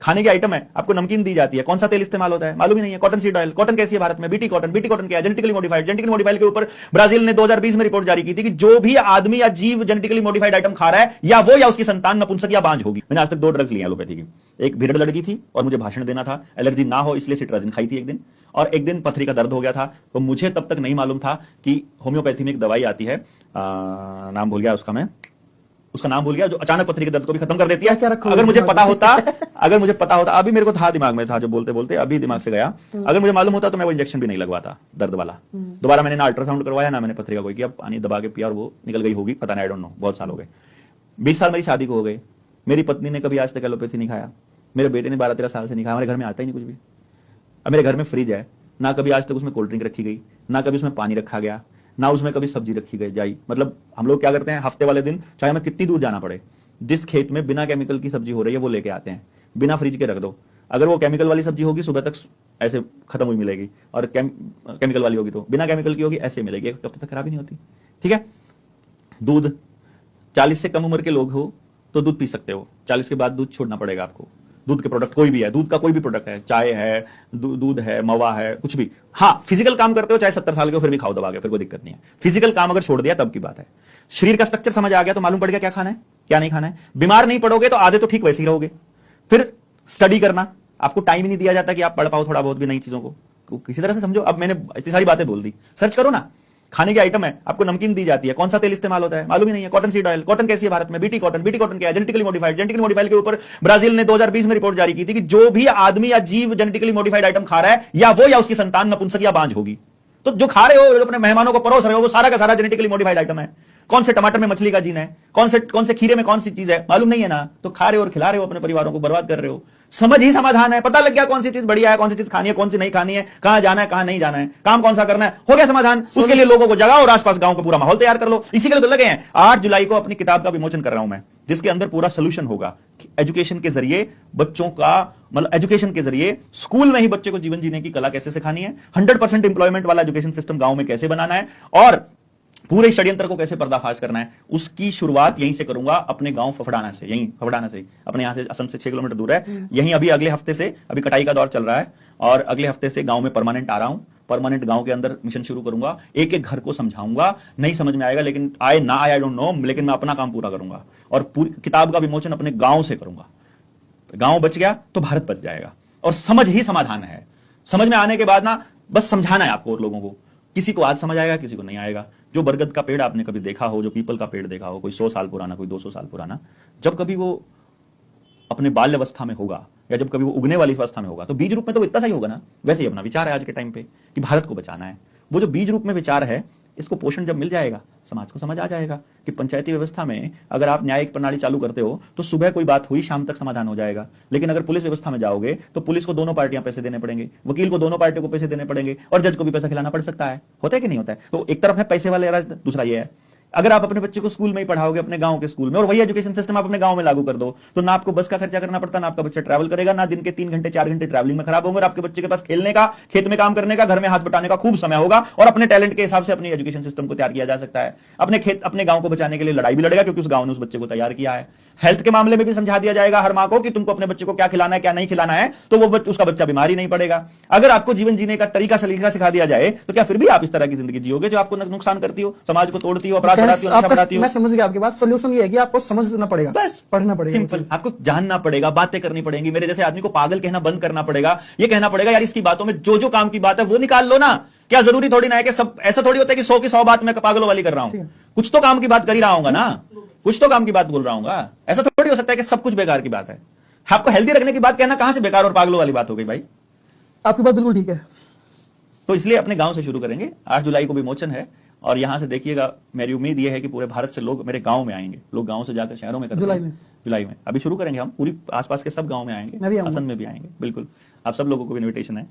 खाने की आइटम है, आपको नमकीन दी जाती है, कौन सा तेल इस्तेमाल होता है मालूम ही नहीं है, कॉटन सीड ऑयल। कॉटन कैसी है भारत में? BT cotton. बीटी कॉटन क्या है? Genetically modified. जेनेटिकली मॉडिफाइड के ऊपर ब्राजील ने 2020 में रिपोर्ट जारी की थी कि जो भी आदमी या जीव जेनेटिकली मॉडिफाइड आइटम खा रहा है, या वो या उसकी संतान नपुंसक या बांझ होगी। मैंने आज तक 2 ड्रग्स लिए एलोपैथी की। एक भीड़ लड़की थी और मुझे भाषण देना था, एलर्जी ना हो इसलिए सिट्राजिन खाई थी एक दिन, और एक दिन पथरी का दर्द हो गया था। तो मुझे तब तक नहीं मालूम था कि होम्योपैथी में एक दवाई आती है, नाम भूल गया उसका, मैं उसका नाम भूल गया, जो अचानक पथरी के दर्द को भी खत्म कर देती है। अगर मुझे पता होता, अभी मेरे को था, दिमाग में था, जो बोलते बोलते अभी दिमाग से गया। अगर मुझे मालूम होता तो मैं वो इंजेक्शन भी नहीं लगवाता दर्द वाला। दोबारा मैंने ना अल्ट्रासाउंड करवाया, ना मैंने पथरी का कोई किया, पानी दबा के पिया और वो निकल गई होगी, पता नहीं, आई डोंट नो, बहुत साल हो गए। 20 साल मेरी शादी को हो गए, मेरी पत्नी ने कभी आज तक एलोपैथी नहीं खाया, मेरे बेटे ने 12-13 साल से नहीं खाया, हमारे घर में आता ही नहीं कुछ भी। अब मेरे घर में फ्रिज है, ना कभी आज तक उसमें कोल्ड ड्रिंक रखी गई, ना कभी उसमें पानी रखा गया, ना उसमें कभी सब्जी रखी गई जाई। मतलब हम लोग क्या करते हैं, हफ्ते वाले दिन चाहे हमें कितनी दूर जाना पड़े, जिस खेत में बिना केमिकल की सब्जी हो रही है वो लेके आते हैं, बिना फ्रिज के रख दो। अगर वो केमिकल वाली सब्जी होगी सुबह तक ऐसे खत्म हुई मिलेगी, और केमिकल वाली होगी तो बिना केमिकल की होगी ऐसे मिलेगी, एक हफ्ते तक खराब ही नहीं होती। ठीक है। दूध, 40 से कम उम्र के लोग हो तो दूध पी सकते हो, 40 के बाद दूध छोड़ना पड़ेगा आपको। दूध के प्रोडक्ट कोई भी है, दूध का कोई भी प्रोडक्ट है, चाय है, दूध है, मवा है, कुछ भी। हाँ, फिजिकल काम करते हो चाहे 70 साल के हो, फिर भी खाओ दबा के, फिर कोई दिक्कत नहीं है। फिजिकल काम अगर छोड़ दिया तब की बात है। शरीर का स्ट्रक्चर समझ आ गया तो मालूम पड़ गया क्या खाना है क्या नहीं खाना है। बीमार नहीं पड़ोगे तो आधे तो ठीक वैसे ही रहोगे। फिर स्टडी करना, आपको टाइम ही नहीं दिया जाता कि आप पढ़ पाओ थोड़ा बहुत भी नई चीजों को, किसी तरह से समझो। अब मैंने इतनी सारी बातें बोल दी, सर्च करो ना। खाने की आइटम है, आपको नमकीन दी जाती है, कौन सा तेल इस्तेमाल होता है मालूम ही नहीं है, कॉटन सीड ऑयल। कॉटन कैसी है भारत में? BT cotton. बीटी कॉटन क्या है? Genetically modified. जेनेटिकली मॉडिफाइड के ऊपर ब्राजील ने 2020 में रिपोर्ट जारी की थी कि जो भी आदमी या जीव जेनेटिकली मॉडिफाइड आइटम खा रहा है, या वो या उसकी संतान नपुंसक या बांझ होगी। तो जो खा रहे हो, जो अपने मेहमानों को परोस रहे हो, वो सारा का सारा जेनेटिकली मॉडिफाइड आइटम है। कौन से टमाटर में मछली का जीन है, कौन से खीरे में कौन सी चीज है मालूम नहीं है ना, तो खा रहे हो और खिला रहे हो, अपने परिवारों को बर्बाद कर रहे हो। समझ ही समाधान है, पता लग गया कौन सी चीज बढ़िया है, कौन सी चीज खानी है, कौन सी नहीं खानी है, कहां जाना है कहां नहीं जाना है, काम कौन सा करना है, हो गया समाधान। उसके लिए लोगों को जगाओ और आसपास गांव का पूरा माहौल तैयार कर लो। इसी के लिए तो लगे हैं। 8 जुलाई को अपनी किताब का विमोचन कर रहा हूं मैं, जिसके अंदर पूरा सोल्यूशन होगा। एजुकेशन के जरिए बच्चों का, मतलब एजुकेशन के जरिए स्कूल में ही बच्चे को जीवन जीने की कला कैसे सिखानी है, 100% एम्प्लॉयमेंट वाला एजुकेशन सिस्टम गांव में कैसे बनाना है, और पूरे षड्यंत्र को कैसे पर्दाफाश करना है, उसकी शुरुआत यहीं से करूंगा, अपने गांव फफड़ाना से। यहीं फफड़ाना से, अपने यहां से असम से 6 किलोमीटर दूर है। यहीं अभी अगले हफ्ते से, अभी कटाई का दौर चल रहा है, और अगले हफ्ते से गांव में परमानेंट आ रहा हूं। परमानेंट गांव के अंदर मिशन शुरू करूंगा, एक एक घर को समझाऊंगा। नहीं समझ में आएगा, लेकिन आए ना आए आई डोंट नो, लेकिन मैं अपना काम पूरा करूंगा, और पूरी किताब का विमोचन अपने गांव से करूंगा। गांव बच गया तो भारत बच जाएगा। और समझ ही समाधान है। समझ में आने के बाद ना बस समझाना है आपको और लोगों को। किसी को आज समझ आएगा, किसी को नहीं आएगा। जो बरगद का पेड़ आपने कभी देखा हो, जो पीपल का पेड़ देखा हो, कोई 100 साल पुराना, कोई 200 साल पुराना, जब कभी वो अपने बाल्य अवस्था में होगा, या जब कभी वो उगने वाली अवस्था में होगा, तो बीज रूप में तो इतना सही होगा ना। वैसे ही अपना विचार है आज के टाइम पे कि भारत को बचाना है। वो जो बीज रूप में विचार है, इसको पोषण जब मिल जाएगा, समाज को समझ आ जाएगा कि पंचायती व्यवस्था में अगर आप न्यायिक प्रणाली चालू करते हो तो सुबह कोई बात हुई, शाम तक समाधान हो जाएगा। लेकिन अगर पुलिस व्यवस्था में जाओगे तो पुलिस को दोनों पार्टियां पैसे देने पड़ेंगे, वकील को दोनों पार्टियों को पैसे देने पड़ेंगे, और जज को भी पैसा खिलाना पड़ सकता है। होता है कि नहीं होता है? तो एक तरफ है पैसे वाले राज, दूसरा ये है अगर आप अपने बच्चे को स्कूल में ही पढ़ाओगे, अपने गांव के स्कूल में, और वही एजुकेशन सिस्टम आप अपने गांव में लागू कर दो, तो ना आपको बस का खर्चा करना पड़ता, ना आपका बच्चा ट्रैवल करेगा, ना दिन के 3 घंटे 4 घंटे ट्रैवलिंग में खराब होंगे, और आपके बच्चे के पास खेलने का, खेत में काम करने का, घर में हाथ बटाने का खूब समय होगा, और अपने टैलेंट के हिसाब से अपनी एजुकेशन सिस्टम को तैयार किया जा सकता है। अपने खेत, अपने गांव को बचाने के लिए लड़ाई भी लड़ेगा, क्योंकि उस गांव ने उस बच्चे को तैयार किया है। हेल्थ के मामले में भी समझा दिया जाएगा हर मां को कि तुमको अपने बच्चे को क्या खिलाना है क्या नहीं खिलाना है, तो वो उसका बच्चा बीमारी नहीं पड़ेगा। अगर आपको जीवन जीने का तरीका सलीका सिखा दिया जाए, तो क्या फिर भी आप इस तरह की जिंदगी जियोगे जो आपको नुकसान करती हो, समाज को तोड़ती हो, अपराध बढ़ाती हो, नशा बढ़ाती हो? मैं समझ गया आपकी बात। सोल्यूशन ये है कि आपको समझना पड़ेगा, बस पढ़ना पड़ेगा, सिंपल। आपको जानना पड़ेगा, बातें करनी पड़ेंगी। मेरे जैसे आदमी को पागल कहना बंद करना पड़ेगा। ये कहना पड़ेगा यार इसकी बातों में जो काम की बात है वो निकाल लो ना। क्या जरूरी थोड़ी ना है कि सब ऐसा थोड़ी होता है कि 100 की 100 बात मैं पागलों वाली कर रहा हूं। कुछ तो काम की बात कर ही रहा हूंगा ना, कुछ तो काम की बात बोल रहा हूंगा। ऐसा थोड़ी हो सकता है कि सब कुछ बेकार की बात है। आपको हेल्दी रखने की बात कहना कहां से बेकार और पागलों वाली बात हो गई भाई? आपकी बात बिल्कुल ठीक है। तो इसलिए अपने गांव से शुरू करेंगे। 8 जुलाई को विमोचन है, और यहां से देखिएगा, मेरी उम्मीद यह है कि पूरे भारत से लोग मेरे गांव में आएंगे। लोग गांव से जाकर शहरों में करते हैं। जुलाई में अभी शुरू करेंगे हम, पूरी आसपास के सब गांव में आएंगे, असम में भी आएंगे। बिल्कुल, आप सब लोगों को इन्विटेशन है।